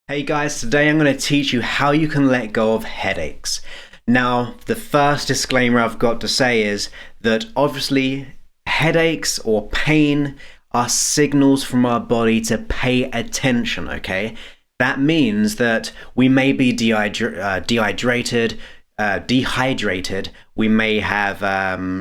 Hey guys, today I'm going to teach you how you can let go of headaches. Now, the first disclaimer I've got to say is that obviously headaches or pain are signals from our body to pay attention, okay? That means that we may be dehydrated, we may have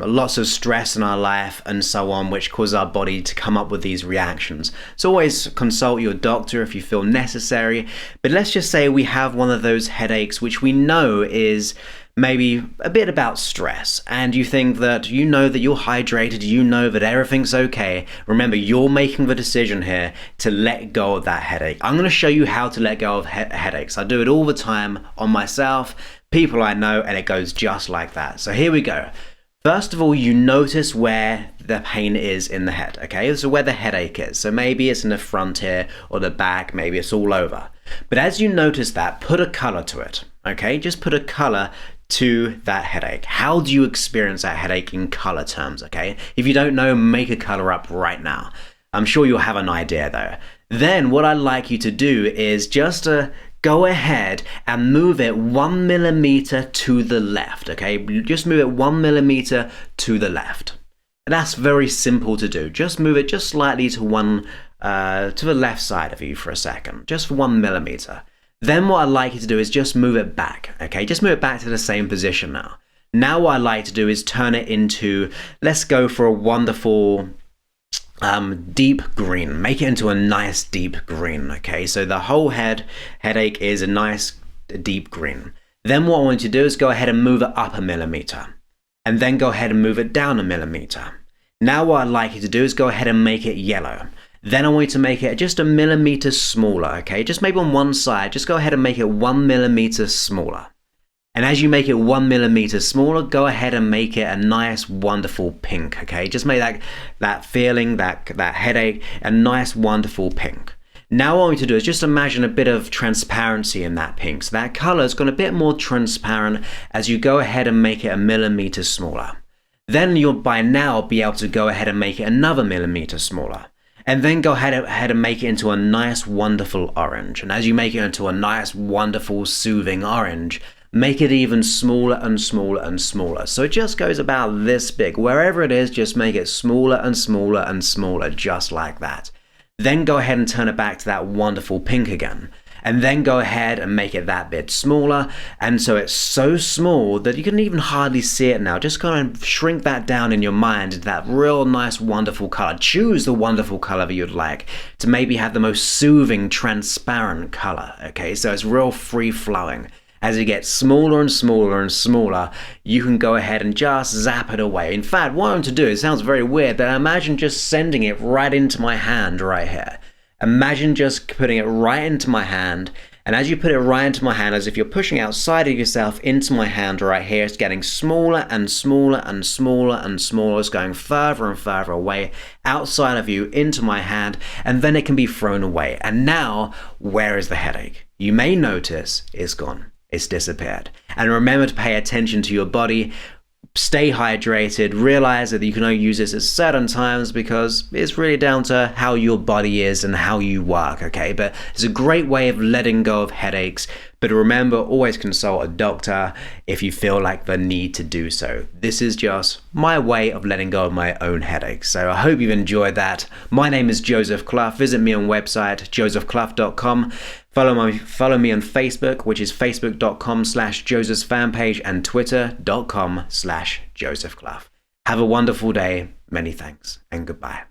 lots of stress in our life and so on, which cause our body to come up with these reactions. So always consult your doctor if you feel necessary. But let's just say we have one of those headaches which we know is maybe a bit about stress, and you think that you know that you're hydrated, you know that everything's okay. Remember, you're making the decision here to let go of that headache. I'm going to show you how to let go of headaches. I do it all the time on myself, people I know, and it goes just like that. So here we go. First of all, you notice where the pain is in the head, okay? So where the headache is. So maybe it's in the front here or the back, maybe it's all over. But as you notice that, put a color to it, okay? Just put a color to that headache. How do you experience that headache in color terms, okay? If you don't know, make a color up right now. I'm sure you'll have an idea though. Then what I'd like you to do is just go ahead and move it 1 millimeter to the left, okay? Just move it 1 millimeter to the left. And that's very simple to do. Just move it just slightly to the left side of you for a second, just 1 millimeter. Then what I'd like you to do is just move it back, okay? Just move it back to the same position now. Now what I'd like to do is turn it into, let's go for a wonderful deep green. Make it into a nice deep green, okay? So the whole headache is a nice deep green. Then what I want you to do is go ahead and move it up 1 millimeter. And then go ahead and move it down 1 millimeter. Now what I'd like you to do is go ahead and make it yellow. Then I want you to make it just 1 millimeter smaller, okay? Just maybe on one side, just go ahead and make it 1 millimeter smaller. And as you make it 1 millimeter smaller, go ahead and make it a nice, wonderful pink, okay? Just make that feeling, that headache, a nice, wonderful pink. Now what I want you to do is just imagine a bit of transparency in that pink. So that color has gone a bit more transparent as you go ahead and make it 1 millimeter smaller. Then you'll by now be able to go ahead and make it another millimeter smaller. And then go ahead and make it into a nice, wonderful orange. And as you make it into a nice, wonderful, soothing orange, make it even smaller and smaller and smaller. So it just goes about this big. Wherever it is, just make it smaller and smaller and smaller, just like that. Then go ahead and turn it back to that wonderful pink again. And then go ahead and make it that bit smaller. And so it's so small that you can even hardly see it now. Just kind of shrink that down in your mind into that real nice, wonderful color. Choose the wonderful color that you'd like to maybe have the most soothing, transparent color. Okay, so it's real free flowing. As it gets smaller and smaller and smaller, you can go ahead and just zap it away. In fact, what I want to do, it sounds very weird, but imagine just sending it right into my hand right here. Imagine just putting it right into my hand, and as you put it right into my hand, as if you're pushing outside of yourself into my hand right here, it's getting smaller and smaller and smaller and smaller. It's going further and further away outside of you into my hand, and then it can be thrown away. And now, where is the headache? You may notice it's gone. It's disappeared. And remember to pay attention to your body. Stay hydrated. Realize that you can only use this at certain times because it's really down to how your body is and how you work, okay? But it's a great way of letting go of headaches. But remember, always consult a doctor if you feel like the need to do so. This is just my way of letting go of my own headaches. So I hope you've enjoyed that. My name is Joseph Clough. Visit me on website, josephclough.com. Follow me on Facebook, which is facebook.com/josephsfanpage, and twitter.com/josephclough. Have a wonderful day. Many thanks and goodbye.